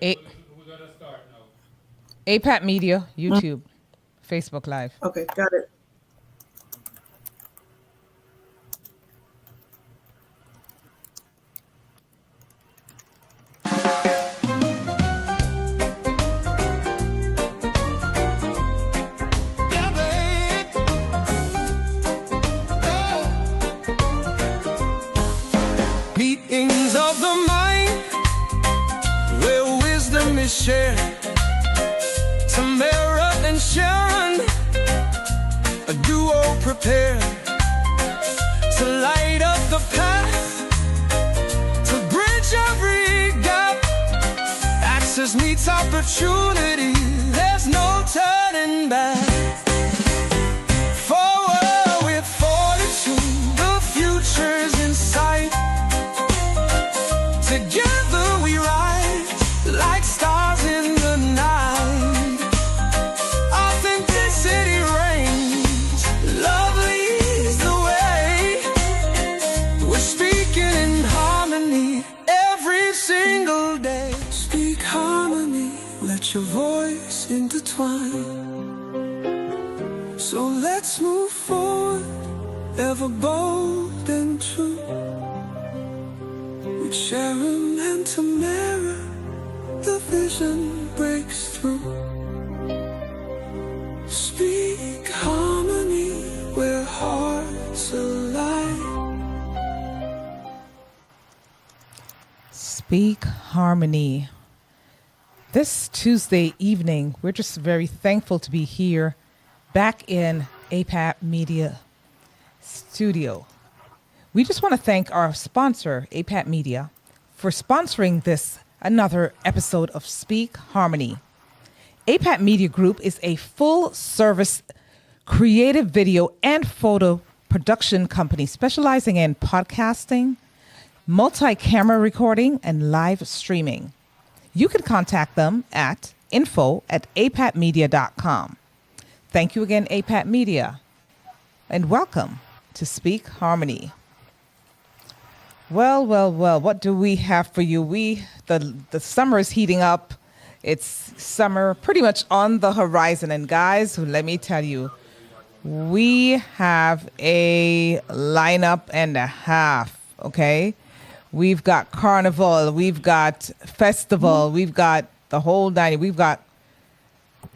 A- APAT Media, YouTube, Facebook Live. Okay, got it. Meetings of the mind, where wisdom is shared. Tamara and Sharon, a duo prepared to light up the path, to bridge every gap. Access meets opportunity, there's no turning back. Forward with fortitude, the future's in sight. Together we rise like stars in the night. Authenticity reigns, love leads the way. We're speaking in harmony every single day. Speak harmony, let your voice intertwine. So let's move forward, ever bold and true. With Sharon and Tamara, the vision breaks through. Speak harmony where hearts align. Speak Harmony. This Tuesday evening, we're just very thankful to be here back in APAT Media Studio. We just want to thank our sponsor, APAT Media, for sponsoring this another episode of Speak Harmony. APAT Media Group is a full-service creative video and photo production company specializing in podcasting, multi-camera recording, and live streaming. You can contact them at info@apatmedia.com. Thank you again, APAT Media, and welcome to Speak Harmony. Well, what do we have for you? The summer is heating up. It's summer pretty much on the horizon. And guys, let me tell you, we have a lineup and a half, okay? We've got carnival, we've got festival, we've got the whole nine. We've got,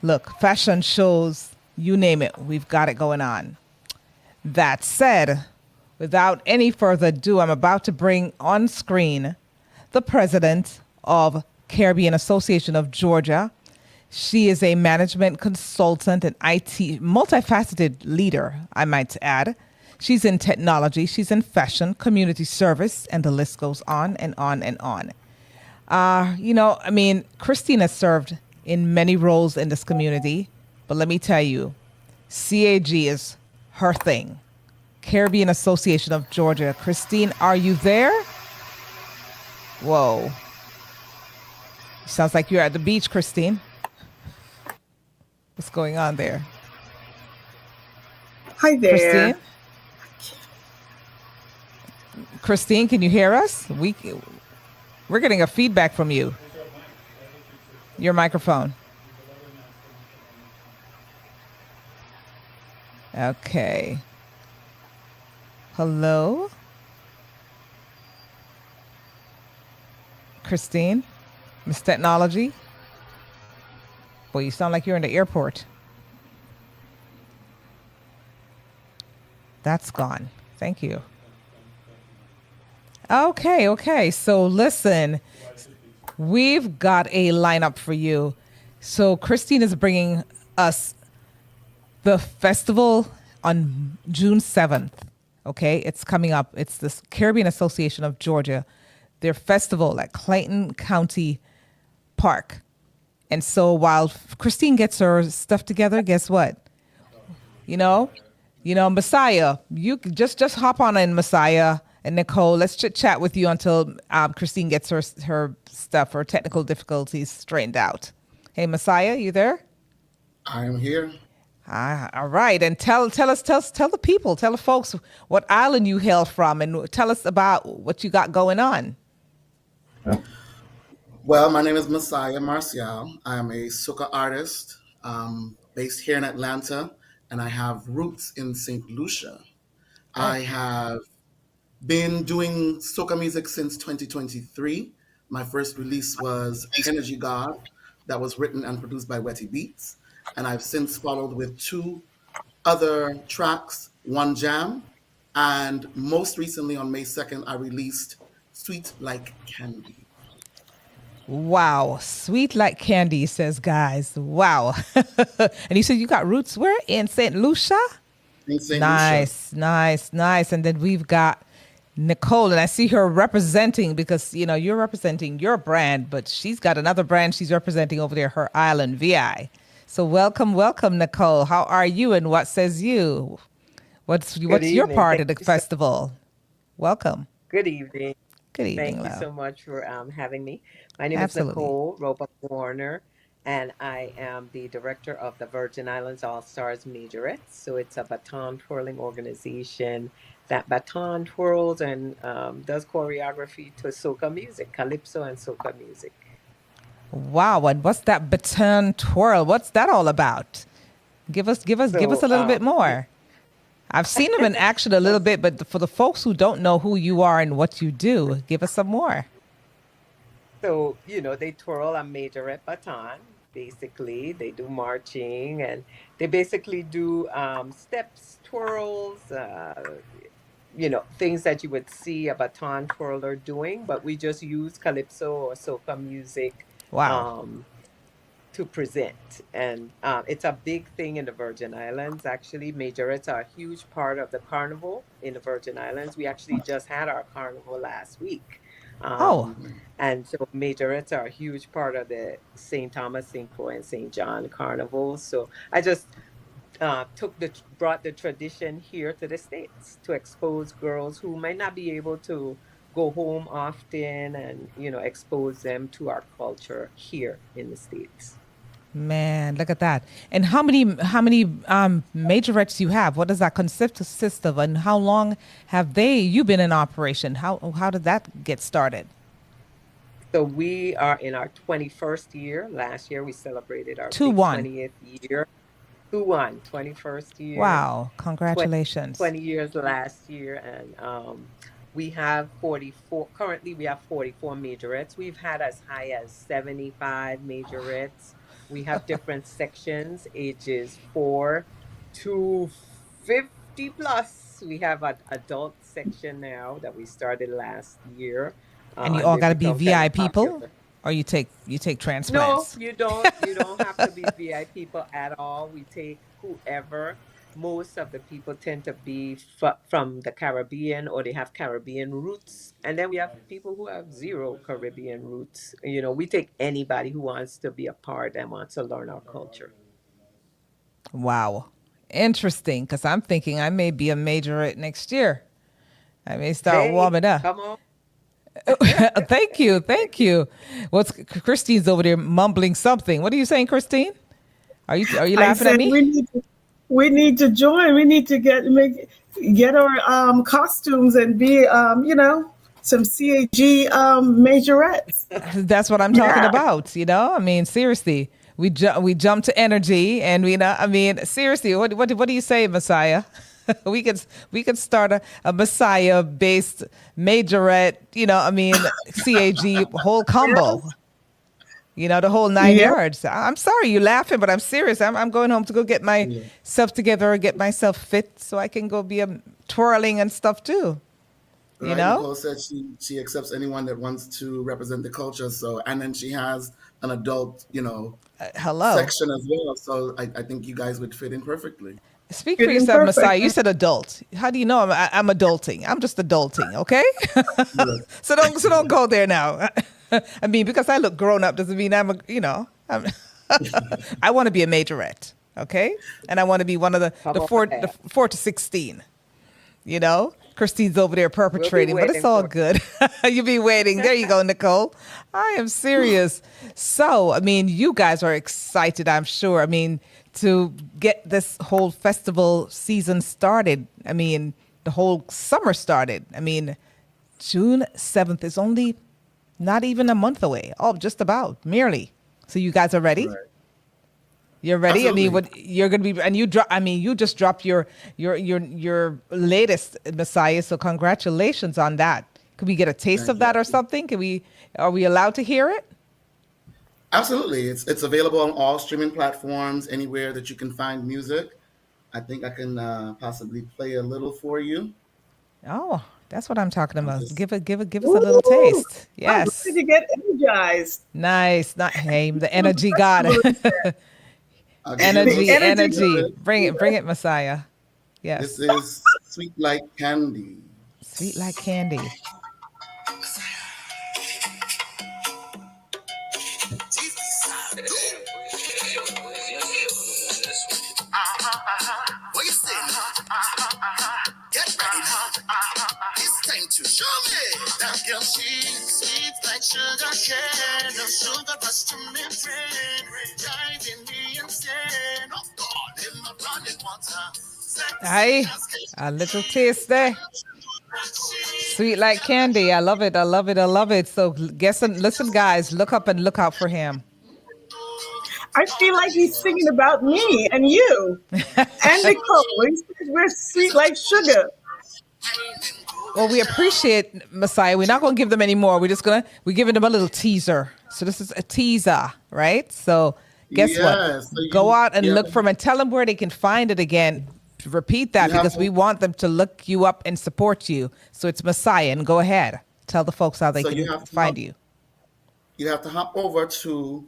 look, fashion shows, you name it, we've got it going on. That said, without any further ado, I'm about to bring on screen the president of Caribbean Association of Georgia. She is a management consultant and IT multifaceted leader, I might add. She's in technology, she's in fashion, community service, and the list goes on and on and on. Christina served in many roles in this community, but let me tell you, CAG is her thing. Caribbean Association of Georgia. Christine, are you there? Whoa. Sounds like you're at the beach, Christine. What's going on there? Hi there. Christine? Christine, can you hear us? We're getting a feedback from you. Your microphone. Okay. Hello? Christine? Miss Technology? Boy, you sound like you're in the airport. That's gone. Thank you. Okay. So listen, we've got a lineup for you. So Christine is bringing us the festival on June 7th. Okay, it's coming up. It's the Caribbean Association of Georgia, their festival at Clayton County Park. And so while Christine gets her stuff together, guess what? Messiah, you just hop on in, Messiah and Nicole. Let's chat with you until Christine gets her stuff, her technical difficulties straightened out. Hey, Messiah, you there? I am here. All right, and tell the people, tell the folks what island you hail from, and tell us about what you got going on. Well, my name is Messiah Marcial. I'm a soca artist based here in Atlanta, and I have roots in St. Lucia. I Okay. have been doing soca music since 2023. My first release was Energy God, that was written and produced by Wetty Beats. And I've since followed with two other tracks, One Jam, and most recently on May 2nd, I released Sweet Like Candy Wow, sweet like candy, says guys. Wow. And you said you got roots where? In St. Lucia? in St. Lucia. Nice, nice, nice. And then we've got Nicole, and I see her representing because you're representing your brand, but she's got another brand she's representing over there, her island VI. So welcome, welcome, Nicole. How are you, and what says you? What's Good your evening. part Thank of the you so, festival? Welcome. good evening. Good evening, Thank you love. so much for having me. My name is Absolutely. Nicole Roebuck Warner, and I am the director of the Virgin Islands All Stars Majorettes. So it's a baton twirling organization that baton twirls and does choreography to soca music, calypso and soca music. Wow, and what's that baton twirl? What's that all about? Give us So a little bit more. I've seen them in action a so little bit, but for the folks who don't know who you are and what you do, give us some more. they twirl a majorette baton. Basically, they do marching and they basically do steps, twirls, things that you would see a baton twirler doing, but we just use calypso or soca music Wow. um, to present. And it's a big thing in the Virgin Islands, actually. Majorettes are a huge part of the carnival in the Virgin Islands. We actually just had our carnival last week. Oh, Um, and so majorettes are a huge part of the St. Thomas, St. Croix, and St. John carnivals. So I just brought the tradition here to the States to expose girls who might not be able to go home often and expose them to our culture here in the States. man, look at that. And how many majorettes you have? What does that consist of? And how long have you been in operation? How did that get started? So we are in our 21st year. Last year we celebrated our big 2-1. 20th year. Who won? 21st year, Wow, 20, congratulations. 20 years last year. And we have 44, currently we have 44 majorettes. We've had as high as 75 majorettes. We have different sections, ages 4 to 50 plus. We have an adult section now that we started last year. And you And all they've got to be become kind VI of people, popular. or you take No, transplants. you don't. You don't have to be VI people at all. We take whoever. Most of the people tend to be from the Caribbean or they have Caribbean roots. And then we have people who have zero Caribbean roots. We take anybody who wants to be a part and wants to learn our culture. Wow, interesting. Because I'm thinking I may be a majorette next year. I may start Hey, warming up. come on. Thank you, thank you. What's Christine's over there mumbling something? What are you saying, Christine? Are you I laughing at said me? we need to join. We need to get our costumes and be some CAG majorettes. That's what I'm talking about. I mean, seriously, we jump to energy, and seriously, what do you say, Messiah? we could start a Messiah based majorette. CAG whole combo. The whole nine Yep. yards. I'm sorry you laughing, but I'm serious. I'm going home to go get Yeah. myself together, get myself fit, so I can go be a twirling and stuff too. You Right. know? Nicole said she accepts anyone that wants to represent the culture. So, and then she has an adult, Hello. section as well. So I think you guys would fit in perfectly. Speak for Fitting yourself, Messiah. perfect. You said adult. How do you know I'm adulting? I'm just adulting, okay? Yeah. So don't go there now. I mean, because I look grown up doesn't mean I'm I want to be a majorette, okay? And I want to be one of Come the on four the now. 4 to 16. Christine's over there We'll be perpetrating, but it's waiting all for good. You be waiting. There you go, Nicole. I am serious. So, you guys are excited, I'm sure. To get this whole festival season started. The whole summer started. June 7th is only Not even a month away. Oh, just about, merely. So you guys are ready? Right. You're ready. I mean, Absolutely. what you're gonna be, and you drop. I mean, you just dropped your latest Messiah. So congratulations on that. Could we get a taste Thank of you. that or something? Can we? Are we allowed to hear it? Absolutely. It's available on all streaming platforms, anywhere that you can find music. I think I can possibly play a little for you. Oh, that's what I'm talking I'm about. just Give us a little Ooh, taste. I'm ready Yes, to get energized. nice. Not hey, the Some energy God. festivals. I'll give you a The little energy. taste of Energy. it. Bring it, Messiah. This Yes, is Sweet Like Candy. sweet like candy. What you say now? Get ready now. It's time to show me. That girl, she's sweet like sugar cane. No sugar rush to me brain. Driving me insane. Oh God, in my running water. Sexy Aye, as can a little be. taste there. Sweet like candy. I love it. I love it. I love it. So guess and listen, guys, look up and look out for him. I feel like he's singing about me and you and Nicole. He says we're sweet like sugar. Well, we appreciate Messiah. We're not going to give them any more. We're giving them a little teaser. So this is a teaser, right? So guess what? Yeah, so Go out you and have look for them and tell them where they can find it again. Repeat you that have because we want them to look you up and support you. So it's Messiah, and go ahead. Tell the folks how they so can find you. you have to hop over to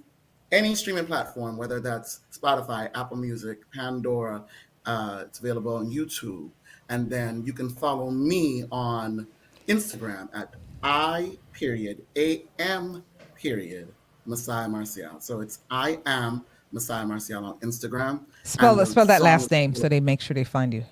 any streaming platform, whether that's Spotify, Apple Music, Pandora. It's available on YouTube, and then you can follow me on Instagram at I am Messiah Marcial. So it's I am Messiah Marcial on Instagram, and the Spell that song last name so they make sure they find you.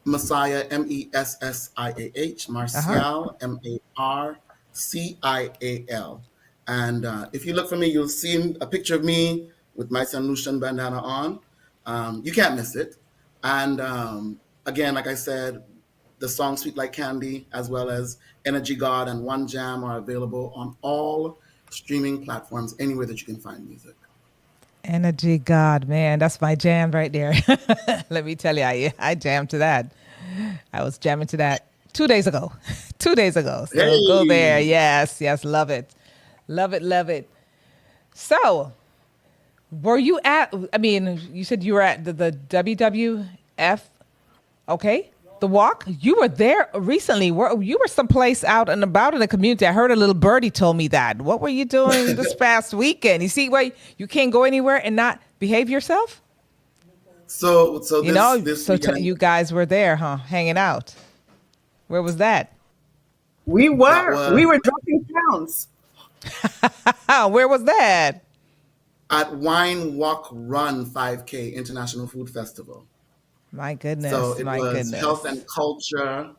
Messiah Messiah Uh huh. Marcial Marcial. And if you look for me, you'll see a picture of me with my St. Lucian bandana on. You can't miss it. And again, like I said, the song Sweet Like Candy, as well as Energy God and One Jam, are available on all streaming platforms, anywhere that you can find music. Energy God, man, that's my jam right there. Let me tell you, I jammed to that. I was jamming to that 2 days ago. 2 days ago. So go there. Hey, Yes, yes, love it. Love it, love it. So, were you at, I mean, you said you were at the WWF, okay? The walk? You were there recently. You were someplace out and about in the community. I heard a little birdie told me that. What were you doing this past weekend? You see why you can't go anywhere and not behave yourself? so You this know, this so weekend you guys were there, huh? Hanging out. Where was that? We that were. was We were dropping pounds. Where was that? at Wine Walk Run 5K International Food Festival. My So goodness, it my was health and goodness. culture.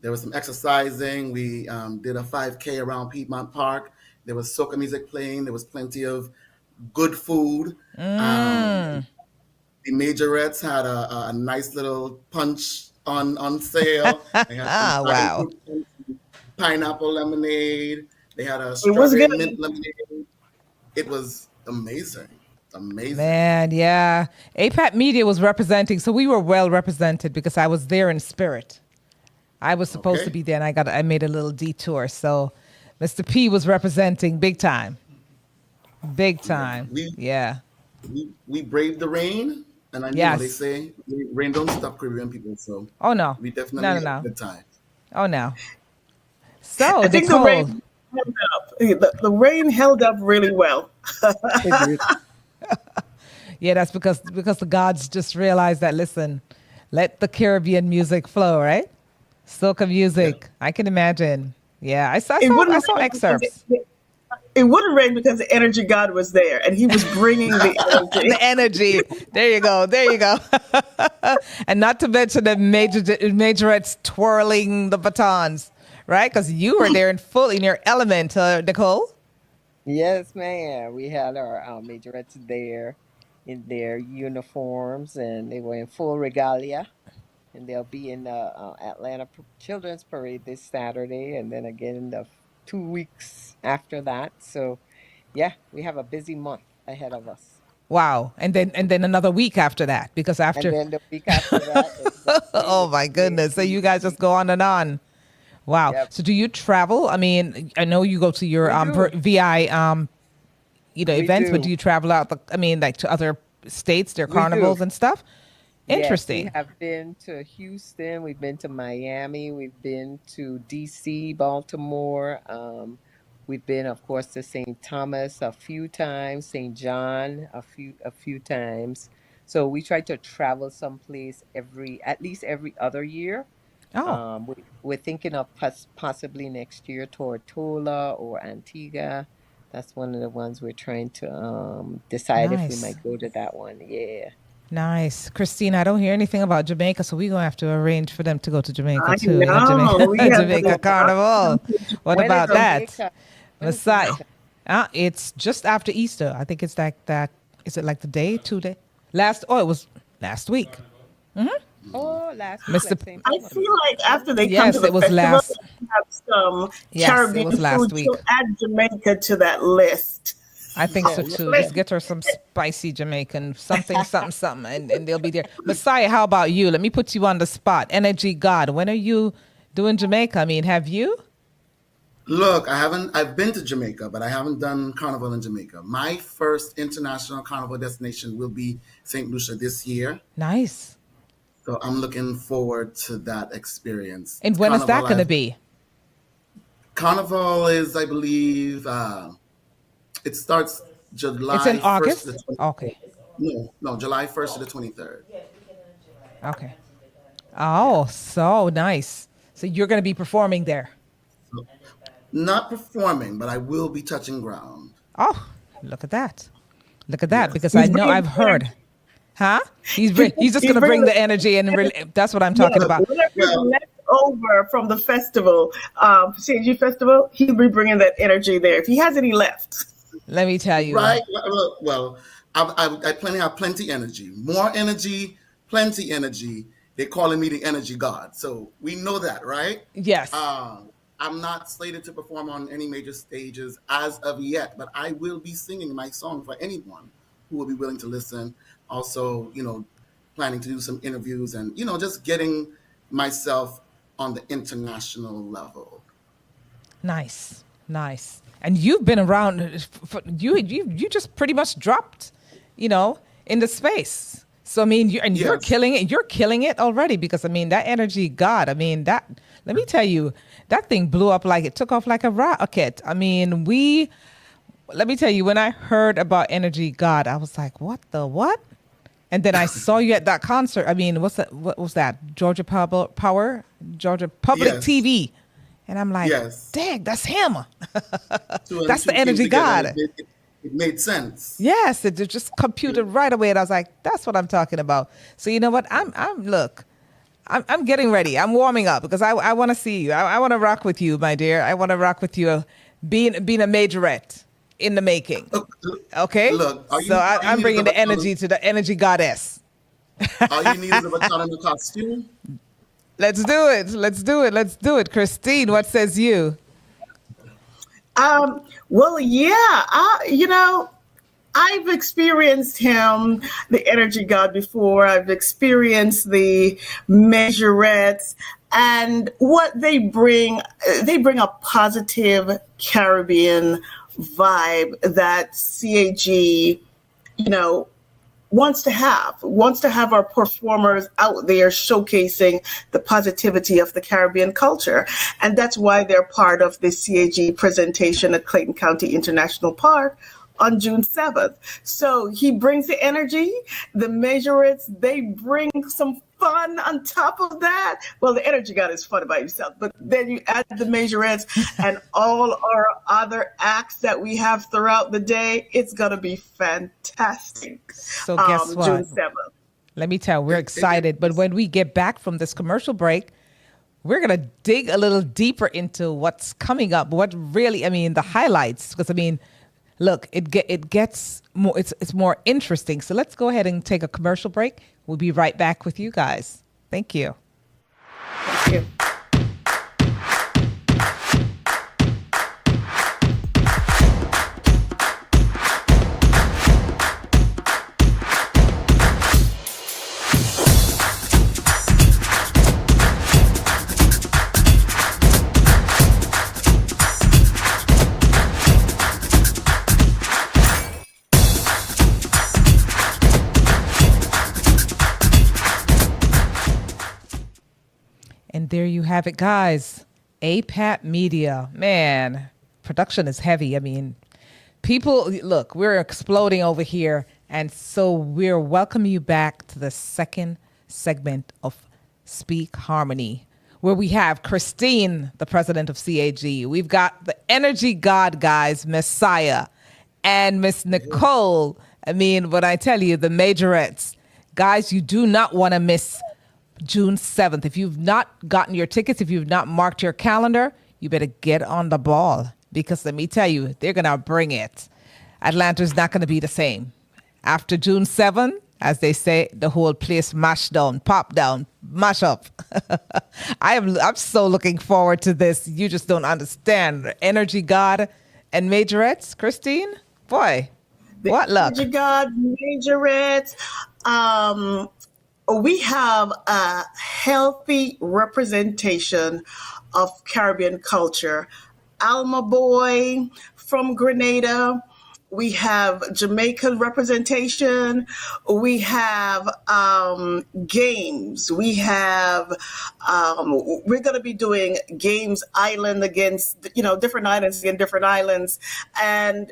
There was some exercising. We did a 5K around Piedmont Park. There was soca music playing. There was plenty of good food. Um, Mm. the majorettes had a nice little punch on sale. They had some dragon Wow. fruit punch, pineapple lemonade. They had a It was strawberry good. mint lemonade. It was amazing. Amazing. Man, yeah. APAT Media was representing, so we were well represented because I was there in spirit. I was supposed to Okay. be there, and I made a little detour. So Mr. P was representing big time. Big Yeah. time. Yeah. We braved the rain, and they Yes. say rain don't stop Caribbean people, so Oh no. we No, definitely no, had a no. good time. Oh no. So I think the Nicole, rain held up. The rain held up really well. It did. yeah, that's because the gods just realized that. Listen, let the Caribbean music flow, right? Soca Yeah. music. I can imagine. Yeah, It I wouldn't saw rain because excerpts. it wouldn't rain because the energy god was there and he was bringing the The energy. energy. There you go. There you go. And not to mention the majorettes twirling the batons, right? Because you were there in your element, Nicole. Yes, ma'am. We had our majorettes there in their uniforms, and they were in full regalia. And they'll be in the Atlanta Children's Parade this Saturday, and then again in the 2 weeks after that. So yeah, we have a busy month ahead of us. Wow. And then another week after that, because And after then the week after that, exactly, oh it's my goodness. So you guys just CAG. go on and on. Wow. Yep, So do you travel? I mean, I know you go to your we do. VI We events, but do do. you travel out I mean, like to other states, their We do. carnivals and stuff? Yes, we Interesting. have been to Houston, we've been to Miami, we've been to DC, Baltimore. We've been, of course, to St. Thomas a few times, St. John a few times. So we try to travel someplace at least every other year. Oh, We're thinking of possibly next year Tortola or Antigua. That's one of the ones we're trying to decide if we nice. might go to that one. Yeah. Nice. Christine, I don't hear anything about Jamaica, so we're going to have to arrange for them to go to Jamaica I too. Have know. We have Jamaica Carnival. What When is about that? Jamaica? When is Messiah. Jamaica? It's just after Easter. I think it's like that. Is it like the day, 2 day? It was last week. Oh, last week, Mr. like St. I Thomas. feel like after they come to Yes, the it was festival, last. they have some Yes, it Caribbean was last food. week. So add Jamaica to that list. I think Yeah, so yeah. too. Just get her some spicy Jamaican, something, something, something, and they'll be there. Messiah, how about you? Let me put you on the spot. Energy God, when are you doing Jamaica? I mean, have you? Look, I haven't. I've been to Jamaica, but I haven't done carnival in Jamaica. My first international carnival destination will be St. Lucia this year, Nice. so I'm looking forward to that experience. And when is that Carnival, going to I've be? Carnival is, I believe, it starts It's in July 1st to the August? 23rd. Okay. No, July 1st to the 23rd. Okay. Oh, so nice. So you're going to be performing there. So, not performing, but I will be touching ground. Oh, look at that. Look at that. Yes. Because I He's know bringing I've the heard. energy. Huh? He's just He's going to bringing bring the the energy and really, that's what I'm yeah, talking about. whatever's Well, left over from the festival, CNG festival, he'll be bringing that energy there if he has any left. Let me tell you. right. Well, I have plenty energy, more energy, plenty energy. They're calling me the energy god, so we know that, right? Yes. I'm not slated to perform on any major stages as of yet, but I will be singing my song for anyone who will be willing to listen. Also, planning to do some interviews and just getting myself on the international level. Nice. Nice. And you've been around you just pretty much dropped, into space. So I mean, you're Yes. killing it. You're killing it already because I mean that energy, God. I mean that. Let me tell you, that thing blew up like it took off like a rocket. I mean, let me tell you, when I heard about Energy God, I was like, what the what? And then I saw you at that concert. I mean, what's that? What was that? Georgia Public Yes. TV. And I'm like, Yes. dang, that's him. Two and That's the two came Energy together and God. it made sense. Yes, it just computed right away. And I was like, that's what I'm talking about. So you know what? I'm getting ready. I'm warming up because I want to see you. I want to rock with you, my dear. I want to rock with you, being a majorette in the making. Look, Okay, look, so I'm bringing the energy to the energy goddess. all you need is a baton and a costume. Let's do it. Let's do it. Let's do it. Christine, what says you? Well, yeah, I've experienced him, the energy god, before. I've experienced the majorettes, and what they bring a positive Caribbean vibe that CAG, you know, wants to have our performers out there showcasing the positivity of the Caribbean culture. And that's why they're part of the CAG presentation at Clayton County International Park on June 7th. So he brings the energy, the majorettes, they bring some fun on top of that. Well, the energy god is fun by himself, but then you add the majorettes and all our other acts that we have throughout the day. It's going to be fantastic. So guess what? June 7th. Let me tell you, we're excited. But when we get back from this commercial break, we're going to dig a little deeper into what's coming up. What really, I mean, the highlights. Because, I mean, look, it gets more, it's more interesting. So let's go ahead and take a commercial break. We'll be right back with you guys. Thank you. Thank you. there you have it, guys. APAT Media. Man, production is heavy. I mean, people, look, we're exploding over here. And so we're welcoming you back to the second segment of Speak Harmony, where we have Christine, the president of CAG. We've got the energy god, guys, Messiah, and Miss Nicole. I mean, when I tell you, the majorettes. Guys, you do not want to miss June 7th. If you've not gotten your tickets, if you've not marked your calendar, you better get on the ball, because let me tell you, they're going to bring it. Atlanta's not going to be the same. After June 7th, as they say, the whole place mash down, pop down, mash up. I'm so looking forward to this. You just don't understand. Energy God and majorettes, Christine, boy, what luck. Energy God, majorettes. We have a healthy representation of Caribbean culture. Alma Boy from Grenada. We have Jamaican representation. We have games. We have, we're going to be doing games island against, different islands against different islands. And,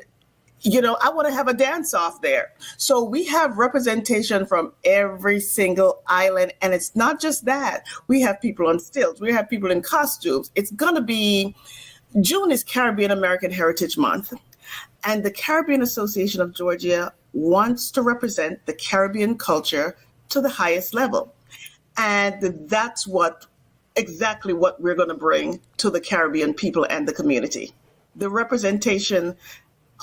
I want to have a dance off there. So we have representation from every single island. And it's not just that. We have people on stilts. We have people in costumes. It's going to be, June is Caribbean American Heritage Month. And the Caribbean Association of Georgia wants to represent the Caribbean culture to the highest level. And that's exactly what we're going to bring to the Caribbean people and the community. The representation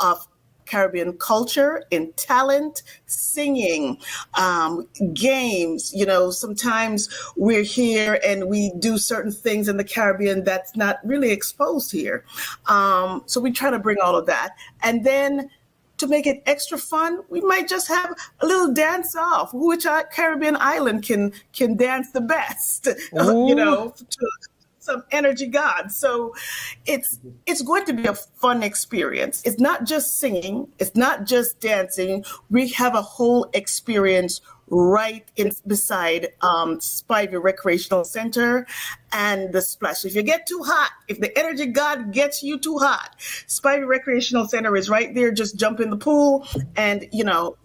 of Caribbean culture in talent, singing, games. Sometimes we're here and we do certain things in the Caribbean that's not really exposed here. So we try to bring all of that. And then to make it extra fun, we might just have a little dance off, which our Caribbean island can dance the best, to some energy god. So it's going to be a fun experience. It's not just singing. It's not just dancing. We have a whole experience right beside Spivey Recreational Center and the Splash. If you get too hot, if the energy god gets you too hot, Spivey Recreational Center is right there. Just jump in the pool and, do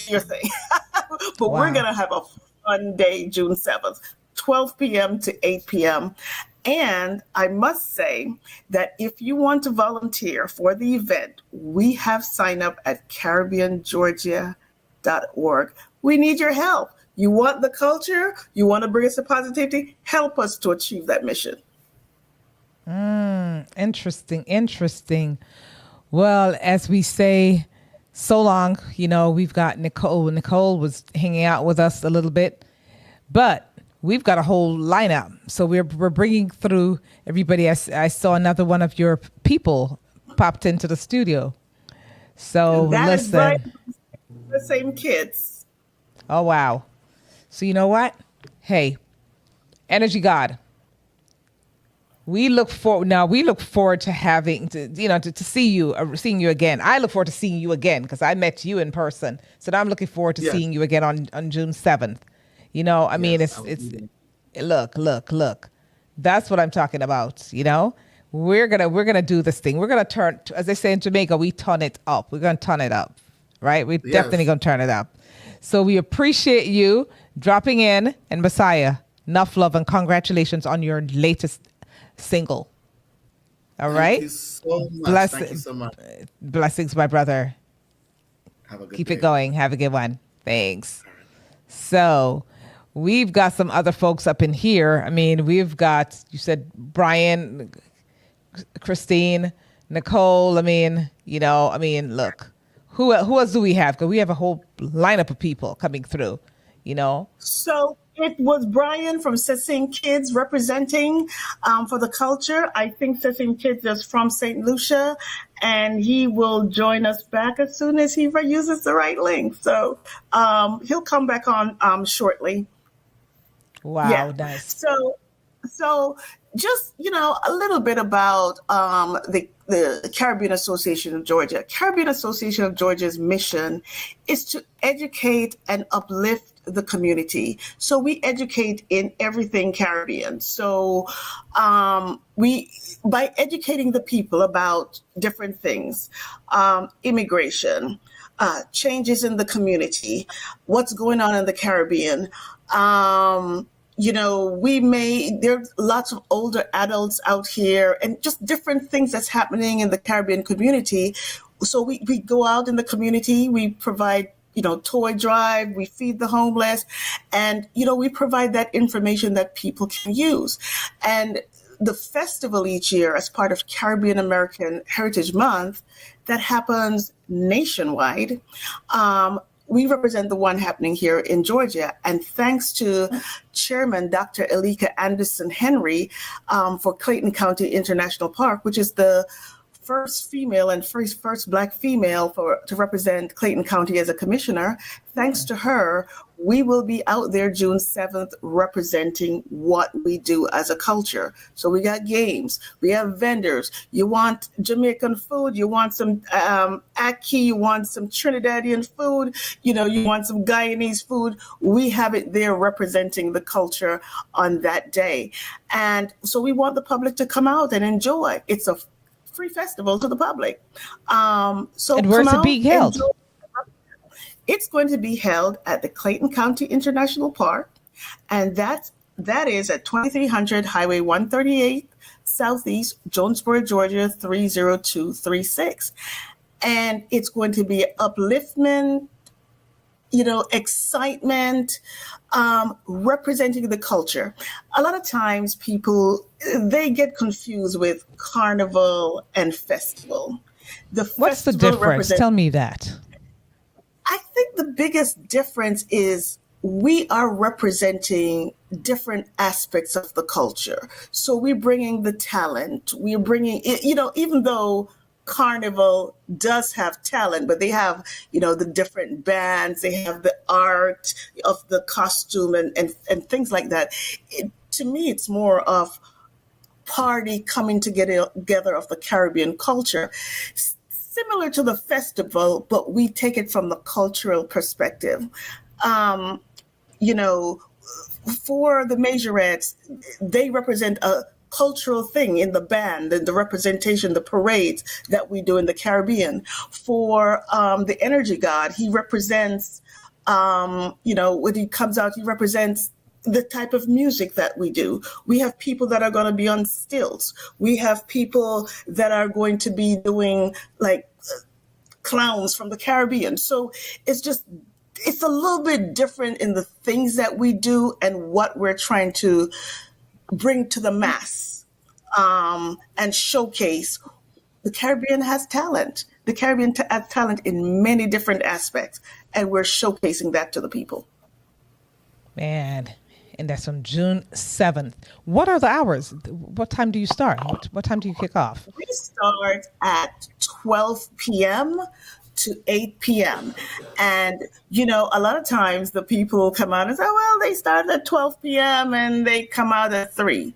your thing. But We're going to have a fun day, June 7th, 12 p.m. to 8 p.m. And I must say that if you want to volunteer for the event, we have sign up at CaribbeanGeorgia.org. We need your help. You want the culture? You want to bring us to positivity? Help us to achieve that mission. Interesting. Well, as we say, so long, we've got Nicole. Nicole was hanging out with us a little bit, but we've got a whole lineup. So we're bringing through everybody. I saw another one of your people popped into the studio. So listen. Right. The same kids. Oh, wow. So you know what? Hey, Energy God. We look forward to having to see you, seeing you again. I look forward to seeing you again because I met you in person. So now I'm looking forward to seeing you again on June 7th. I mean, it's look. That's what I'm talking about. We're gonna do this thing. We're gonna turn, as they say in Jamaica, we turn it up. We're gonna turn it up, right? We're definitely gonna turn it up. So we appreciate you dropping in, and Messiah, enough love and congratulations on your latest single. All right. Thank you so much. Thank you so much. Blessings, my brother. Have a good Keep day. it going. Have a good one. Thanks. So we've got some other folks up in here. I mean, we've got, you said Brian, Christine, Nicole. I mean, look, who else do we have? Because we have a whole lineup of people coming through, So it was Brian from Sissing Kids representing for the culture. I think Sissing Kids is from St. Lucia, and he will join us back as soon as he uses the right link. So he'll come back on shortly. Wow, Yeah. nice. So So, just a little bit about the Caribbean Association of Georgia. Caribbean Association of Georgia's mission is to educate and uplift the community. So we educate in everything Caribbean. So we by educating the people about different things, immigration, changes in the community, what's going on in the Caribbean. There's lots of older adults out here and just different things that's happening in the Caribbean community. So we go out in the community, we provide, toy drive, we feed the homeless, and, we provide that information that people can use. And the festival each year as part of Caribbean American Heritage Month that happens nationwide. We represent the one happening here in Georgia. And thanks to Chairman Dr. Elika Anderson Henry for Clayton County International Park, which is the first female and first Black female to represent Clayton County as a commissioner. Thanks to her, we will be out there June 7th representing what we do as a culture. So we got games, we have vendors. You want Jamaican food, you want some ackee, you want some Trinidadian food, you want some Guyanese food. We have it there representing the culture on that day. And so we want the public to come out and enjoy. It's a free festival to the public. So and where's it being held? It's going to be held at the Clayton County International Park, and that is at 2300 Highway 138 Southeast, Jonesboro, Georgia 30236. And it's going to be upliftment, excitement, representing the culture. A lot of times people, they get confused with carnival and festival. What's the difference? Tell me that. I think the biggest difference is we are representing different aspects of the culture. So we're bringing the talent, we're bringing, even though Carnival does have talent, but they have, the different bands, they have the art of the costume and things like that. To me, it's more of party coming together of the Caribbean culture. Similar to the festival, but we take it from the cultural perspective. For the majorettes, they represent a cultural thing in the band and the representation, the parades that we do in the Caribbean. For the energy god, he represents, when he comes out, he represents the type of music that we do. We have people that are going to be on stilts. We have people that are going to be doing like clowns from the Caribbean. So it's a little bit different in the things that we do and what we're trying to bring to the mass and showcase. The Caribbean has talent. The Caribbean has talent in many different aspects, and we're showcasing that to the people. Man, and that's on June 7th. What are the hours? What time do you start? What time do you kick off? We start at 12 p.m. to 8 p.m. And, a lot of times the people come out and say, well, they start at 12 p.m. and they come out at 3.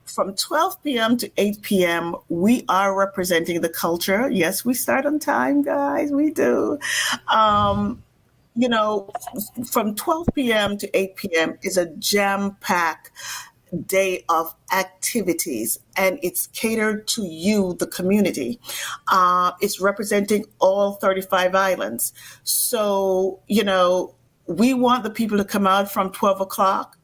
From 12 p.m. to 8 p.m., we are representing the culture. Yes, we start on time, guys. We do. From 12 p.m. to 8 p.m. is a jam-packed day of activities, and it's catered to you, the community. It's representing all 35 islands. So, we want the people to come out from 12 o'clock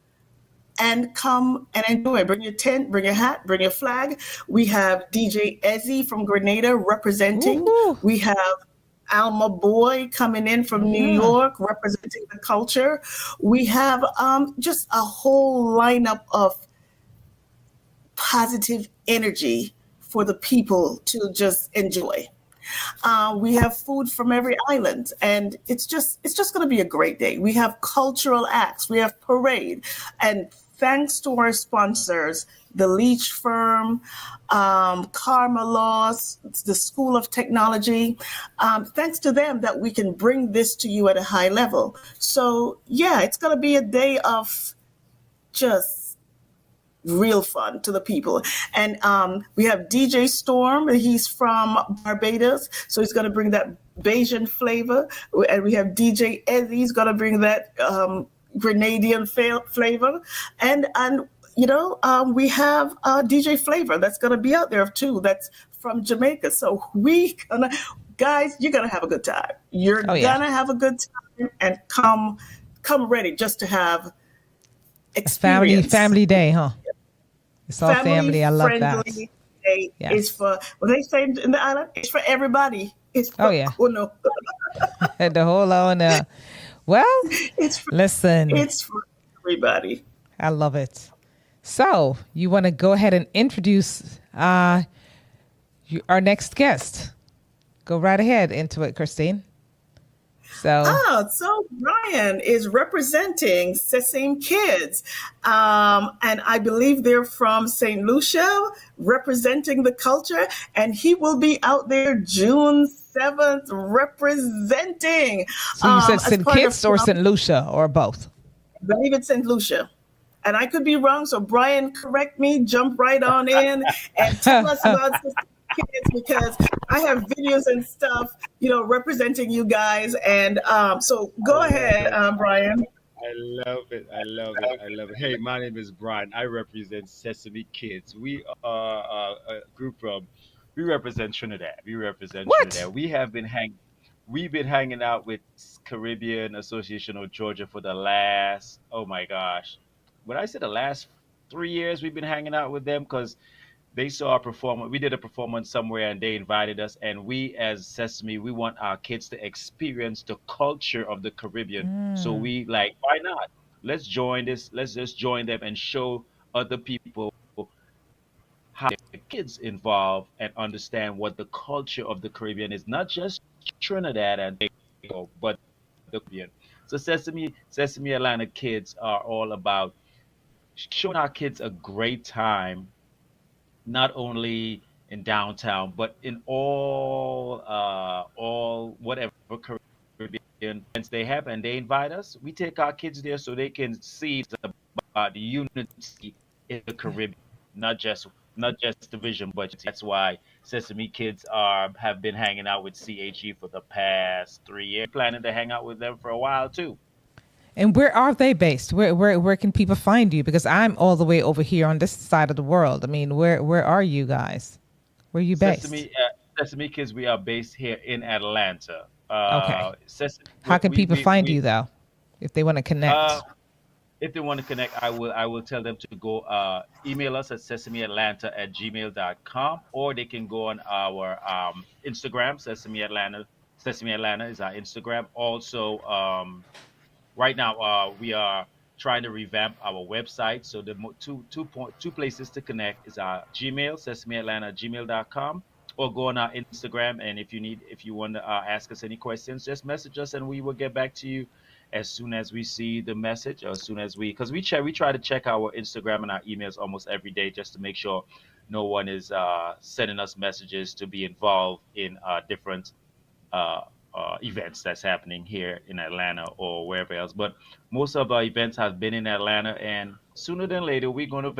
and come and enjoy. Bring your tent, bring your hat, bring your flag. We have DJ Ezzy from Grenada representing. Woo-hoo. We have Alma Boy coming in from New York representing the culture. We have just a whole lineup of positive energy for the people to just enjoy. We have food from every island, and it's just going to be a great day. We have cultural acts, we have parade, and thanks to our sponsors, the Leach Firm, Karma Laws, the School of Technology. Thanks to them that we can bring this to you at a high level. So, yeah, it's going to be a day of just real fun to the people. And we have DJ Storm. He's from Barbados, so he's going to bring that Bajan flavor. And we have DJ Eddie. He's going to bring that Grenadian flavor. And we have DJ Flavor that's going to be out there too. That's from Jamaica. So guys, you're going to have a good time. You're going to have a good time, and come ready just to have experience. Family day, huh? It's all family. I love that. Day is for, what they say in the island, it's for everybody. It's for, no. The whole on well, listen. It's for everybody. I love it. So you want to go ahead and introduce our next guest. Go right ahead into it, Christine. So Brian is representing Sesame Kids. And I believe they're from St. Lucia, representing the culture. And he will be out there June 7th representing. So you said St. Kitts or St. Lucia or both? I believe it's St. Lucia. And I could be wrong. So Brian, correct me, jump right on in and tell us about Sesame Kids, because I have videos and stuff, representing you guys. And so go ahead, Brian. I love it. Hey, my name is Brian. I represent Sesame Kids. We are a group we represent Trinidad. Trinidad. We've been hanging out with Caribbean Association of Georgia for the last, oh my gosh. When I said the last 3 years, we've been hanging out with them because they saw our performance. We did a performance somewhere and they invited us. And we, as Sesame, we want our kids to experience the culture of the Caribbean. So we why not? Let's join this. Let's just join them and show other people how their kids involved and understand what the culture of the Caribbean is. Not just Trinidad and Tobago, but the Caribbean. So Sesame Atlanta kids are all about showing our kids a great time, not only in downtown, but in all whatever Caribbean events they have, and they invite us. We take our kids there so they can see about the unity in the Caribbean, not just division, but that's why Sesame Kids have been hanging out with CHE for the past 3 years. Planning to hang out with them for a while too. And where are they based? Where can people find you? Because I'm all the way over here on this side of the world. I mean, where are you guys? Where are you based? Sesame Kids, we are based here in Atlanta. Okay. How can people find you though, if they want to connect? If they want to connect, I will tell them to go email us at sesameatlanta@gmail.com, or they can go on our Instagram. Sesame Atlanta is our Instagram. Also, right now, we are trying to revamp our website. So the two places to connect is our Gmail, sesameatlanta@gmail.com, or go on our Instagram. And if you want to ask us any questions, just message us and we will get back to you as soon as we see the message, or as soon as because we try to check our Instagram and our emails almost every day just to make sure no one is sending us messages to be involved in different events that's happening here in Atlanta or wherever else. But most of our events have been in Atlanta, and sooner than later we're going to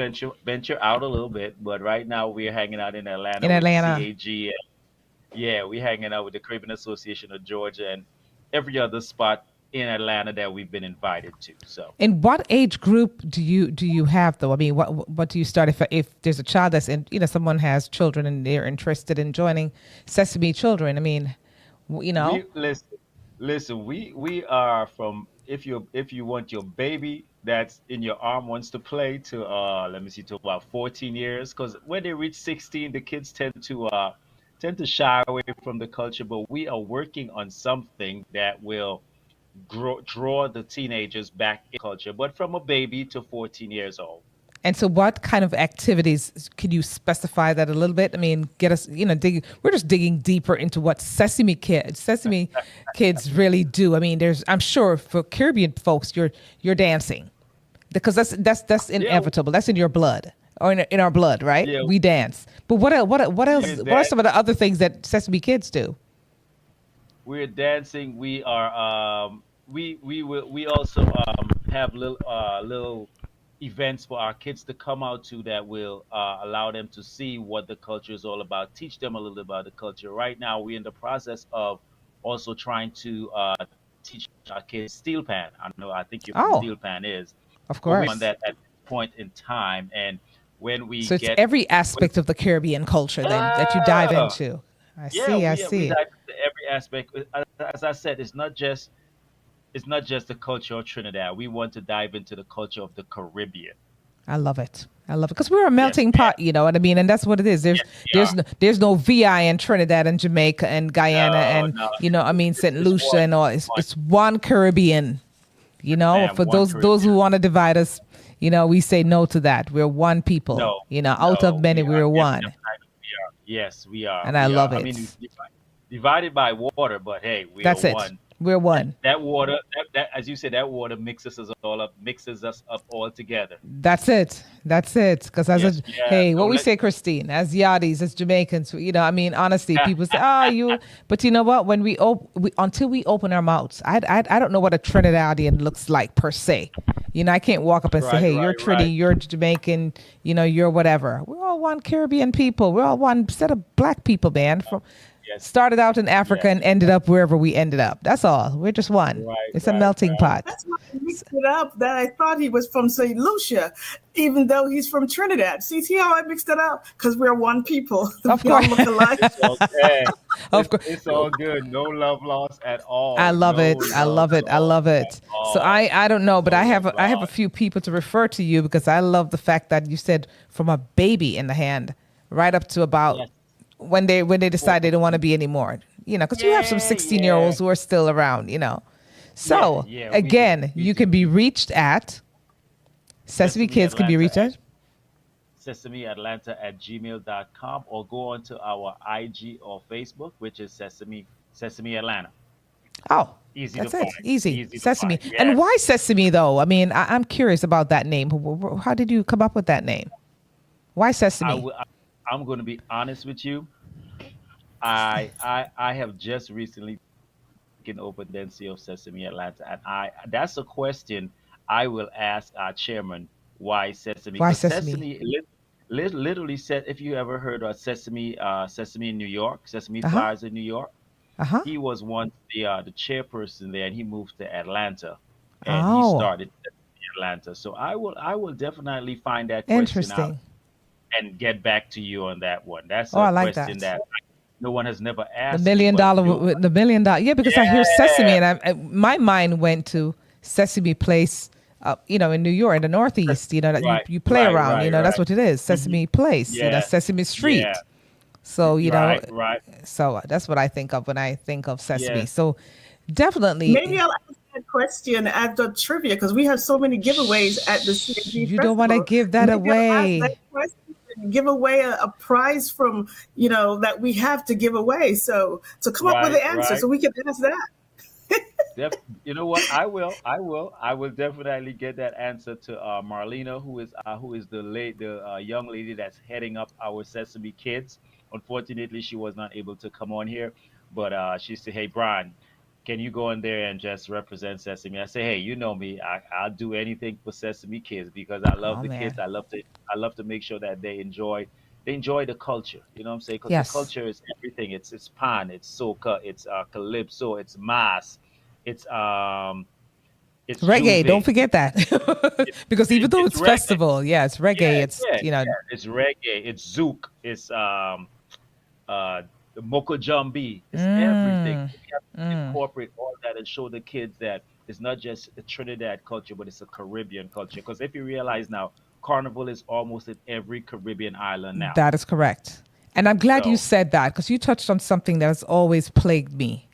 venture out a little bit. But right now we're hanging out in Atlanta. With CAG. Yeah, we're hanging out with the Caribbean Association of Georgia and every other spot in Atlanta that we've been invited to. So, and what age group do you have though? I mean, what do you start if there's a child that's in, someone has children and they're interested in joining Sesame Children? I mean, listen. We are from if you want your baby that's in your arm wants to play to to about 14 years, because when they reach 16, the kids tend to shy away from the culture. But we are working on something that will draw the teenagers back in culture, but from a baby to 14 years old. And so what kind of activities, could you specify that a little bit? I mean, get us, we're just digging deeper into what Sesame Kids really do. I mean, I'm sure for Caribbean folks, you're dancing, because that's inevitable. That's in your blood, or in our blood, right? Yeah. We dance. But what else? What are some of the other things that Sesame Kids do? We're dancing. We are we also have little events for our kids to come out to that will allow them to see what the culture is all about, teach them a little bit about the culture. Right now, we're in the process of also trying to teach our kids steel pan. I think you know what Oh, steel pan is, of but we're on course. that at this point in time. And when we So it's get, every aspect of the Caribbean culture then that you dive yeah, into. I yeah, see. I we see. dive into every aspect. As I said, it's not just the culture of Trinidad. We want to dive into the culture of the Caribbean. I love it. I love it because we're a Yes, melting ma'am. pot. You know what I mean? And that's what it is. There's Yes, we there's are. no, there's no VI in Trinidad and Jamaica and Guyana No, and no, I mean Saint it's Lucia one. and all. It's one. It's one Caribbean. Man, For one those who Caribbean. want to divide us, we say no to that. We're one people. No, Out of no, many, we are. we're Yes, one, definitely we are. Yes, we are. and I We are. love I it. mean, divided by water, but hey, we are That's it. one. We're That, one. that water, that as you said, that water mixes us up all together. That's it. That's it. Because Yes, yeah. hey, what Don't we let. say, Christine, as Yardis, as Jamaicans, I mean, honestly, people say, oh, you, but you know what? When until we open our mouths, I don't know what a Trinidadian looks like per se. I can't walk up and say, Right, hey, you're right, right. Trini, you're Jamaican, you're whatever. We're all one Caribbean people. We're all one set of black people, man. Yes, Started out in Africa yes. and ended up wherever we ended up. That's all. We're just one. Right, It's a right, melting right. pot. That's why I mixed it up. That I thought he was from St. Lucia, even though he's from Trinidad. See how I mixed it up? Because we're one people. Of We all course. look alike. It's okay. Of It's course. it's all good. No love lost at I all. love No it. I love love it. I lost love at it. So all. I don't know, but No I have love I have a lost. few people to refer to you because I love the fact that you said from a baby in the hand right up to about Yes. when they decide they don't want to be anymore. Because you have some Yeah, 16-year-olds yeah, who are still around. yeah, So yeah. We do. again, We you do. can be reached at Sesame Sesame Kids can be Atlanta reached at. sesameatlanta@gmail.com, or go on to our IG or Facebook, which is Sesame Atlanta. Oh, Easy to that's it. find. Easy. Easy to Sesame. find. And Yes. why Sesame though? I mean, I'm curious about that name. How did you come up with that name? Why I Sesame? will. I'm going to be honest with you. I have just recently taken over the presidency of Sesame Atlanta, and I that's a question I will ask our chairman. Why Sesame? Why Because Sesame? literally said, if you ever heard of Sesame in New York, Sesame Uh huh. Plaza in New York. Uh huh. He was once the chairperson there, and he moved to Atlanta, and he Oh, started Atlanta. So I will definitely find that question out interesting. and get back to you on that one. That's Oh, a I like question that. that no one has never The asked me, million but dollar, no. the million dollar. Yeah, because I hear Sesame, Yeah, and my mind went to Sesame Place. In New York, in the Northeast. That you right, you play right, around. right, That's right. what it is. Hmm. Sesame Place. Yeah, Sesame yeah, Street. So right, right. that's what I think of when I think of Sesame. Yes. So Maybe definitely, I'll ask that question at the trivia because we have so many giveaways at the CAG you don't want to Festival. give that Maybe I'll ask that away. question and give away a prize from, that we have to give away. So come up with Right, the answer right. so we can ask that. You know what? I will definitely get that answer to Marlena, who is the young lady that's heading up our Sesame Kids. Unfortunately, she was not able to come on here, but she said, "Hey, Brian, can you go in there and just represent Sesame?" I say, "Hey, you know me. I'll do anything for Sesame Kids because I love Oh the kids. man, I love to make sure that they enjoy the culture. You know what I'm saying? Because the yes, culture is everything. It's pan, it's soca, it's calypso, it's mass, it's reggae. Don't juve, forget that it's because even though it's it's reggae. festival, yeah, it's reggae. Yeah, It's yeah, yeah. It's reggae, it's zouk, it's uh the moko jambi, it's everything. mm, So we have to mm. incorporate all that and show the kids that it's not just a Trinidad culture, but it's a Caribbean culture. Because if you realize now, Carnival is almost in every Caribbean island now. That is correct. And I'm glad you So said that because you touched on something that has always plagued me.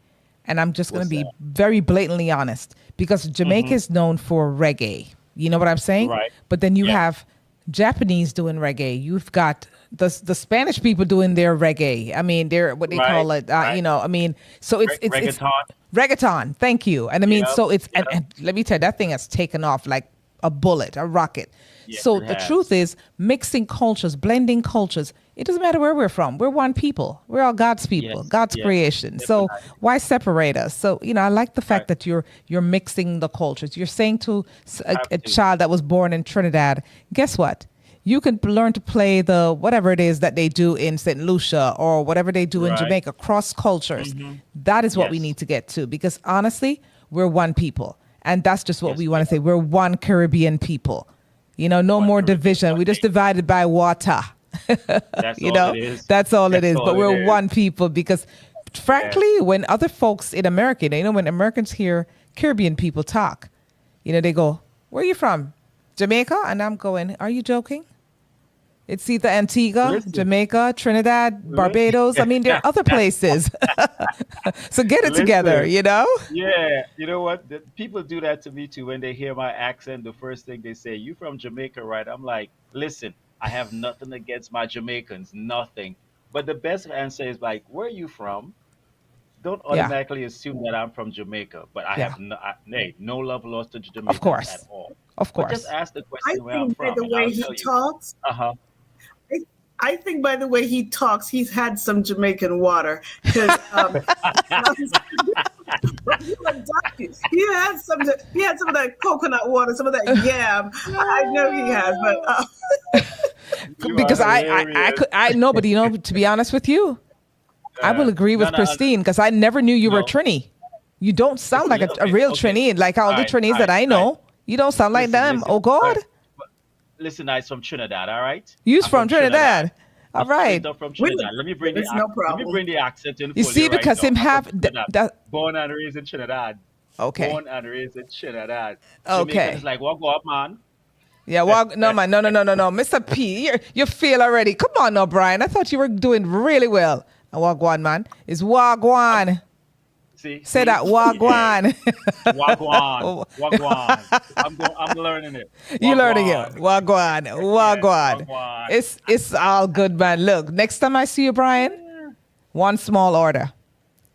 And I'm just going to what's be that? very blatantly honest because Jamaica Hmm. is known for reggae. You know what I'm saying? Right. But then you Yeah. have Japanese doing reggae. You've got the Spanish people doing their reggae. I mean, they're what they Right. call it. Right. I mean, so it's Reggaeton. reggaeton. Thank you. And I mean, Yep. so it's Yep. and let me tell you, that thing has taken off like a bullet, a rocket. Yes, So it the truth has. is, mixing cultures, blending cultures it doesn't matter where we're from. We're one people. We're all God's people, Yes, God's yes, creation. So definitely. why separate us? So, I like the Right. fact that you're mixing the cultures. You're saying to Have a to. child that was born in Trinidad, guess what? You can learn to play the whatever it is that they do in St. Lucia or whatever they do in Right. Jamaica, cross cultures. Mm-hmm. That is what we Yes. need to get to because honestly, we're one people. And that's just what Yes, we we want to say. are. We're one Caribbean people. No One more Caribbean, division. one We just nation. divided by water. That's all it is. That's all it That's is. all But it we're is. one people because, Yes. frankly, when other folks in America, when Americans hear Caribbean people talk, they go, "Where are you from? Jamaica?" And I'm going, "Are you joking? It's either Antigua, Listen, Jamaica, Trinidad, li- Barbados. I mean, there are other places. So get it together, listen. you know?" Yeah, you know what? People do that to me too when they hear my accent. The first thing they say, "You from Jamaica, right?" I'm like, "Listen, I have nothing against my Jamaicans, nothing." But the best answer is like, "Where are you from?" Don't Yeah, automatically assume that I'm from Jamaica, but I yeah. have no love lost to Of Jamaicans at course. all. Of But just course. ask the I question where I'm think by from, the and I'll way he tell you. talks, Uh huh. I, I think by the way he talks, he's had some Jamaican water because you are donkey. He had some of that coconut water, some of that yam. I know he has, but You are Because I hilarious. could, I know, but to be honest with you, I will agree No, with no, Christine because I never knew you were no. Trini. You don't It's sound a like little a bit real okay. Trini, like all All the right, Trinis all that right, I all right. know. You don't sound like Listen, them. listen. Oh God, Listen, I'm from Trinidad. All right, you's I'm from from Trinidad. Trinidad. All I'm straight right. up from we would. Trinidad. Let me bring It's no let me problem. bring the accent in You for you see, right because now. him I'm from have Trinidad, that. born and raised in Trinidad. Okay. Born and raised in Trinidad. Jamaican is Okay. like, what go up, man? Yeah. Well, no, man. No, no, no, no, no. Mr. P, you feel already. Come on now, Brian. I thought you were doing really well. Wagwan, man. It's Um, Wagwan. Say see, that yeah, Wagwan. wagwan, wagwan. I'm learning it. You learning it. Wagwan. Wagwan. Yes, Wagwan. wagwan. It's all good, man. Look, next time I see you, Brian, one small order.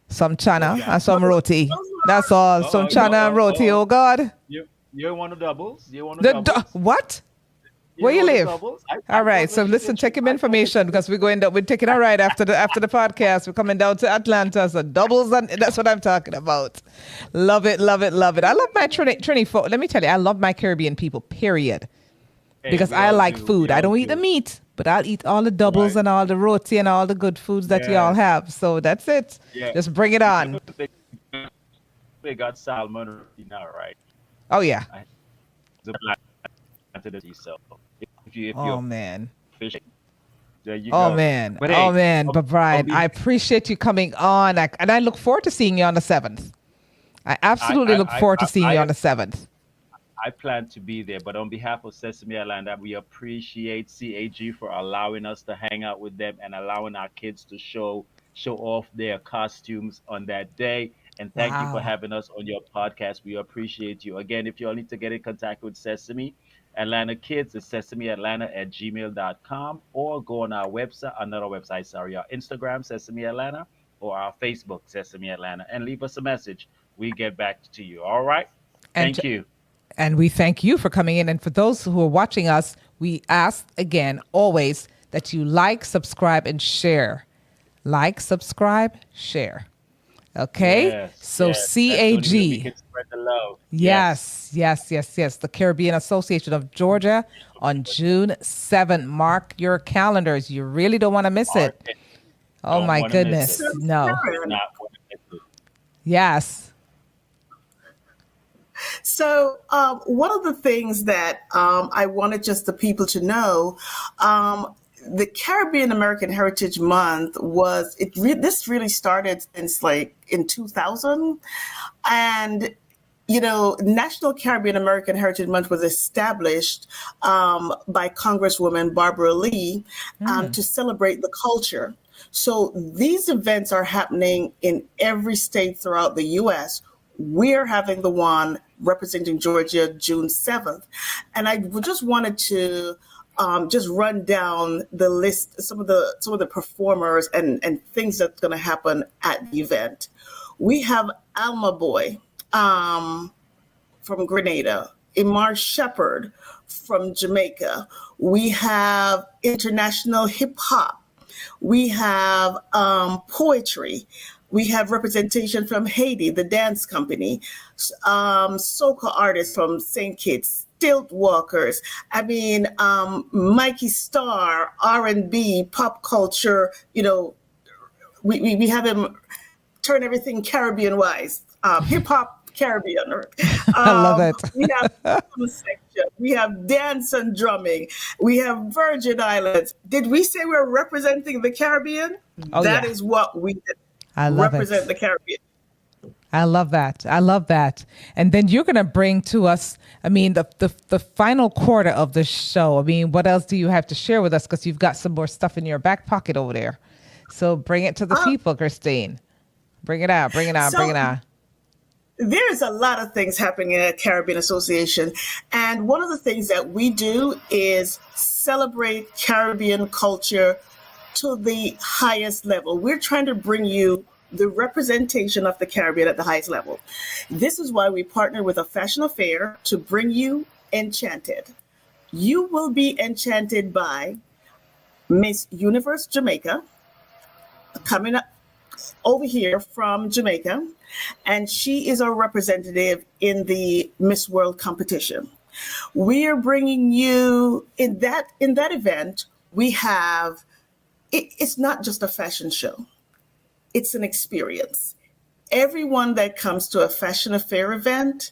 Some You chana got and it. some roti. That's all. Some chana and roti. Oh God. You want the doubles? You want the doubles? What? Where You you want the live? doubles? All I right. So publish it listen, in take him I publish information because we're taking a ride after the podcast. We're coming down to Atlanta. So doubles and that's what I'm talking about. Love it, love it, love it. I love my Trini folk. Let me tell you, I love my Caribbean people, period. Hey, Because we I all like do. food. We I all don't eat the do. meat, but I'll eat all the doubles Right. and all the roti and all the good foods that y'all Yes. have. So that's it. Yeah. Just bring it You on. know they got salmon already now, right? Oh yeah. I the planted it so if Oh you're man. fishing, there you Oh go. man. But Oh hey, man. on, But on Brian, I be, appreciate you coming on. And I look forward to seeing you on the 7th. I absolutely look forward to seeing you on the 7th. I plan to be there, but on behalf of Sesame Atlanta, we appreciate CAG for allowing us to hang out with them and allowing our kids to show off their costumes on that day. And thank you for Wow. having us on your podcast. We appreciate you. Again, if you all need to get in contact with Sesame Atlanta Kids, it's sesameatlanta@gmail.com or go on our website, another website, sorry, our Instagram, Sesame Atlanta, or our Facebook, Sesame Atlanta, and leave us a message. We get back to you. All right. And Thank you. And we thank you for coming in. And for those who are watching us, we ask again, always, that you like, subscribe, and share. Like, subscribe, share. Okay? Yes, So yes. That's the only way we CAG. can spread the love. Yes. Yes, yes, yes, yes. The Caribbean Association of Georgia on June 7th. Mark your calendars. You really don't want to miss Mark it. it. Oh Don't my want to miss it. So, goodness. No. Do Sharon, not want to miss it. Yes. so one of the things that I wanted just the people to know, the Caribbean American Heritage Month this really started since like in 2000, and National Caribbean American Heritage Month was established by Congresswoman Barbara Lee to celebrate the culture. So these events are happening in every state throughout the U.S. We're having the one representing Georgia June 7th. And I just wanted to just run down the list, some of the performers and things that's going to happen at the event. We have Alma Boy from Grenada, Imar Shepherd from Jamaica. We have international hip hop We have poetry. We have representation from Haiti, the dance company, soca artists from St. Kitts, stilt walkers. I mean, Mikey Starr, R&B, pop culture. We have him turn everything Caribbean wise, hip hop Caribbean. I love it. We have rhythm section. We have dance and drumming. We have Virgin Islands. Did we say we're representing the Caribbean? Oh, That yeah. is what we did. I love Represent it. the Caribbean. I love that. I love that. And then you're going to bring to us, I mean, the final quarter of the show. I mean, what else do you have to share with us? Because you've got some more stuff in your back pocket over there. So bring it to the people, Christine. Bring it out, bring it out, bring So it out. there's a lot of things happening at Caribbean Association. And one of the things that we do is celebrate Caribbean culture to the highest level. We're trying to bring you the representation of the Caribbean at the highest level. This is why we partner with a fashion affair to bring you Enchanted. You will be enchanted by Miss Universe Jamaica coming up over here from Jamaica, and she is our representative in the Miss World competition. We are bringing you in that event. We have it's not just a fashion show; it's an experience. Everyone that comes to a fashion affair event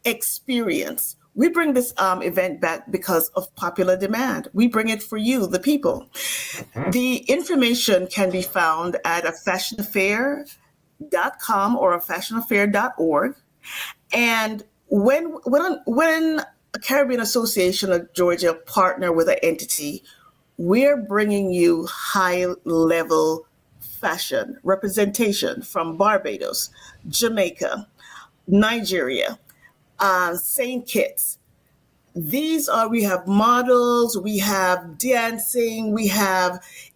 experience. We bring this event back because of popular demand. We bring it for you, the people. The information can be found at afashionaffair.com or afashionaffair.org. And when a Caribbean Association of Georgia partner with an entity, we're bringing you high level fashion representation from Barbados, Jamaica, Nigeria, St. Kitts. We have models, we have dancing,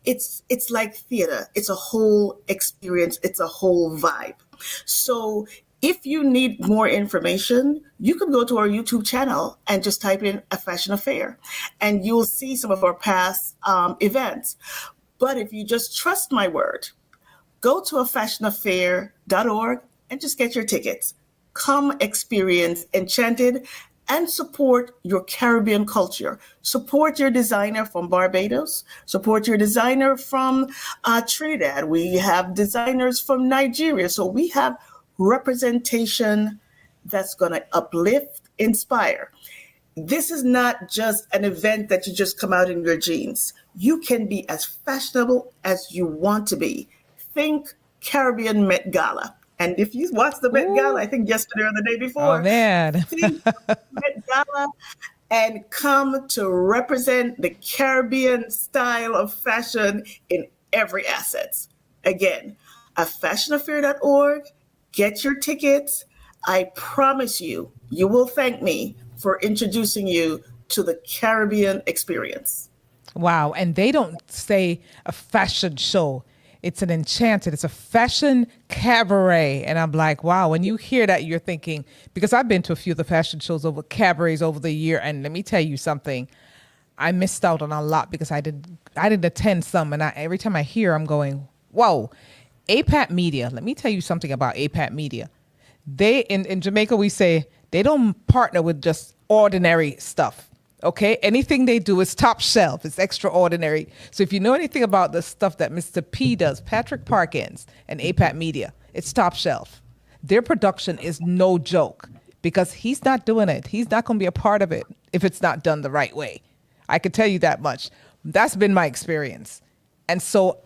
it's like theater. It's a whole experience. It's a whole vibe. So if you need more information, you can go to our YouTube channel and just type in A Fashion Affair and you'll see some of our past events. But if you just trust my word, go to afashionaffair.org and just get your tickets. Come experience Enchanted and support your Caribbean culture. Support your designer from Barbados. Support your designer from Trinidad. We have designers from Nigeria. So we have representation that's going to uplift, inspire. This is not just an event that you just come out in your jeans. You can be as fashionable as you want to be. Think Caribbean Met Gala. And if you watched the Met Gala, I think yesterday or the day Oh, before, man. think Met Gala and come to represent the Caribbean style of fashion in every asset. Again, afashionaffair.org, get your tickets. I promise you, you will thank me for introducing you to the Caribbean experience. Wow. And they don't say a fashion show. It's an Enchanted. It's a fashion cabaret. And I'm like, wow, when you hear that, you're thinking, because I've been to a few of the fashion shows cabarets over the year. And let me tell you something, I missed out on a lot because I didn't attend some. And every time I hear, I'm going, whoa, APAT Media. Let me tell you something about APAT Media. They, in Jamaica, we say they don't partner with just ordinary stuff. Okay, anything they do is top shelf. It's extraordinary. So if you know anything about the stuff that Mr. P does, Patrick Parkins and APAT Media, it's top shelf. Their production is no joke because he's not doing it. He's not going to be a part of it if it's not done the right way. I can tell you that much. That's been my experience. And so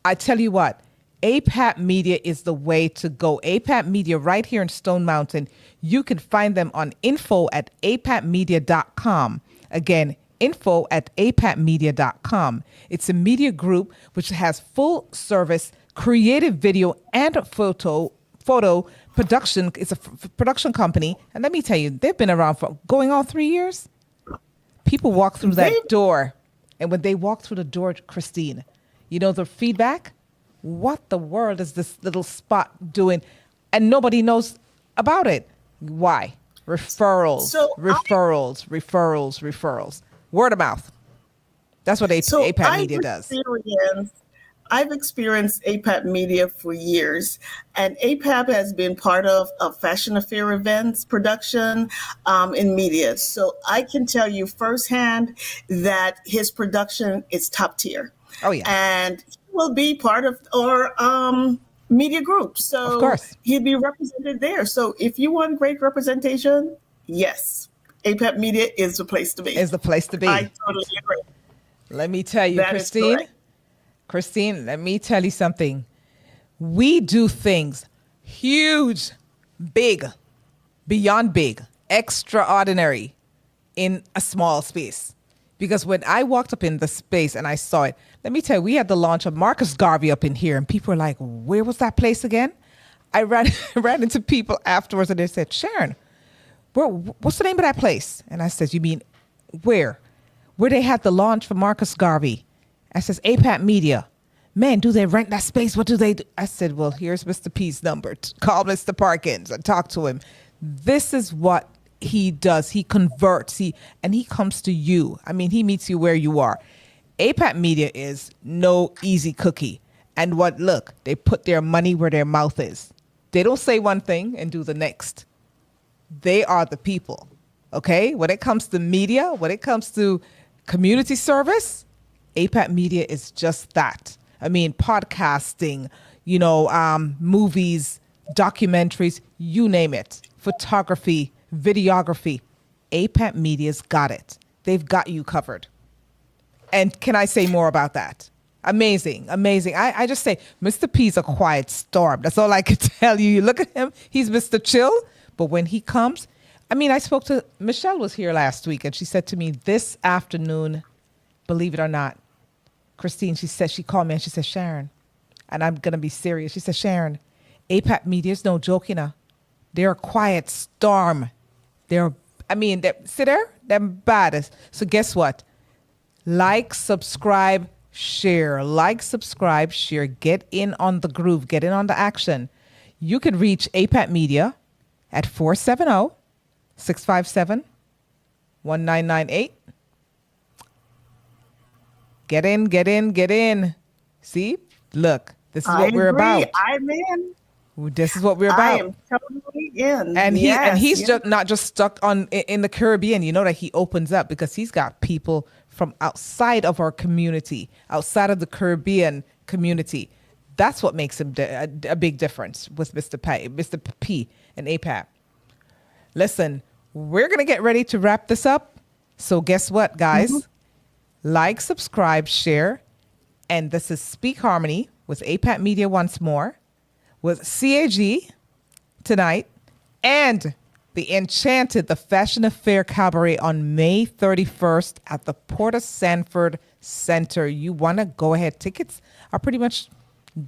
I tell you what, APAT Media is the way to go. APAT Media right here in Stone Mountain. You can find them on info@apatmedia.com. Again, info@apatmedia.com. It's a media group which has full service creative video and photo production. It's a production company. And let me tell you, they've been around for going on 3 years. People walk through that door. And when they walk through the door, Christine, you know the feedback? What the world is this little spot doing? And nobody knows about it. Why? Referrals. Word of mouth. That's what So APAT Media does. I've experienced APAP Media for years, and APAP has been part of Fashion Affair events production in media. So I can tell you firsthand that his production is top tier. Oh yeah, And he will be part of our media group. of So course. he'll be represented there. So if you want great representation, yes, APAP Media is the place to be. Is the place to be. I totally agree. Let me tell you, That is Christine. correct. Christine, let me tell you something. We do things huge, big, beyond big, extraordinary in a small space. Because when I walked up in the space and I saw it, let me tell you, we had the launch of Marcus Garvey up in here, and people were like, where was that place again? I ran into people afterwards, and they said, Sharon, what's the name of that place? And I said, you mean where? Where they had the launch for Marcus Garvey. I says, APAT Media. Man, do they rent that space? What do they do? I said, well, here's Mr. P's number. Call Mr. Parkins and talk to him. This is what he does. He converts. And he comes to you. I mean, he meets you where you are. APAT Media is no easy cookie. And look, they put their money where their mouth is. They don't say one thing and do the next. They are the people. Okay? When it comes to media, when it comes to community service, APAT Media is just that. I mean, podcasting, movies, documentaries, you name it. Photography, videography. APAT Media's got it. They've got you covered. And can I say more about that? Amazing, amazing. I just say, Mr. P's a quiet storm. That's all I can tell you. You look at him, he's Mr. Chill. But when he comes, I spoke to, Michelle was here last week, and she said to me this afternoon, believe it or not, Christine, she called me and she said, Sharon, and I'm going to be serious. She said, Sharon, APAP Media is no joke, They're a quiet storm. They're sit there, they're baddest. So guess what? Like, subscribe, share. Like, subscribe, share. Get in on the groove. Get in on the action. You could reach APAP Media at 470-657-1998. Get in. See? Look, this is what we're about. I'm in. This is what we're about. I am totally in. And he's yes. just not just stuck in the Caribbean. You know that he opens up because he's got people from outside of our community, outside of the Caribbean community. That's what makes him a big difference with Mr. P and APAP. Listen, we're going to get ready to wrap this up. So guess what, guys? Mm-hmm. Like, subscribe, share. And this is Speak Harmony with APAT Media once more, with CAG tonight, and the Fashion Affair Cabaret on May 31st at the Port of Sanford Center. You want to go ahead. Tickets are pretty much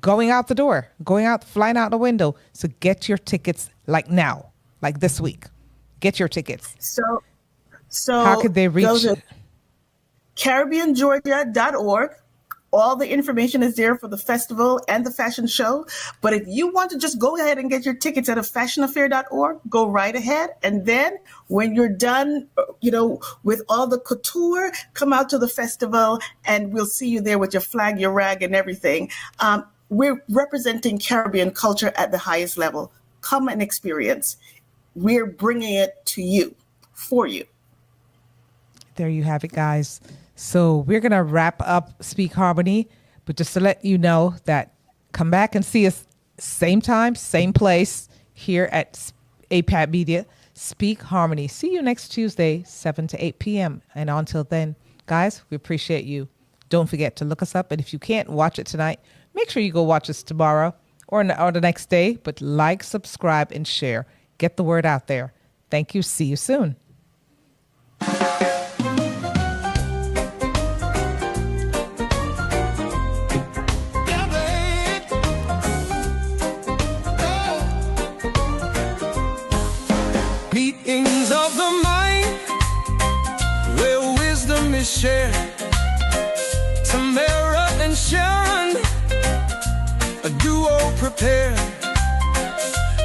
flying out the window. So get your tickets now, like this week. Get your tickets. So how could they reach? Go to CaribbeanGeorgia.org. All the information is there for the festival and the fashion show. But if you want to just go ahead and get your tickets at fashionaffair.org, go right ahead. And then when you're done, with all the couture, come out to the festival and we'll see you there with your flag, your rag, and everything. We're representing Caribbean culture at the highest level. Come and experience. We're bringing it to you, for you. There you have it, guys. So we're going to wrap up Speak Harmony, but just to let you know that come back and see us same time, same place here at APAT Media, Speak Harmony. See you next Tuesday, 7 to 8 p.m. And until then, guys, we appreciate you. Don't forget to look us up. And if you can't watch it tonight, make sure you go watch us tomorrow or the next day. But like, subscribe, and share. Get the word out there. Thank you. See you soon. Meetings of the mind where wisdom is shared. Tamara and Sharon, a duo prepared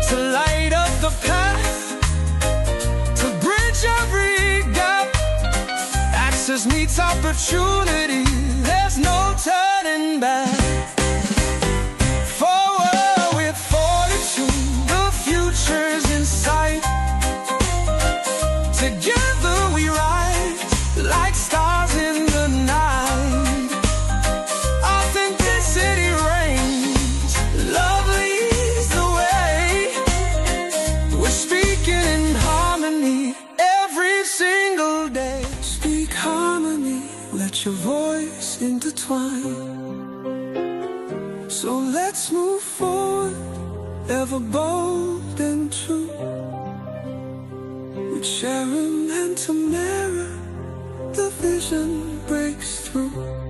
to light up the path, to bridge every gap. Access meets opportunity, there's no turning back. Forward with fortitude, the future's in sight. Together we rise like stars in the night. Authenticity reigns, love leads the way. We're speaking in harmony every single day. Speak harmony, let your voice intertwine. So let's move forward, ever bold and true. With Sharon and Tamara, the vision breaks through.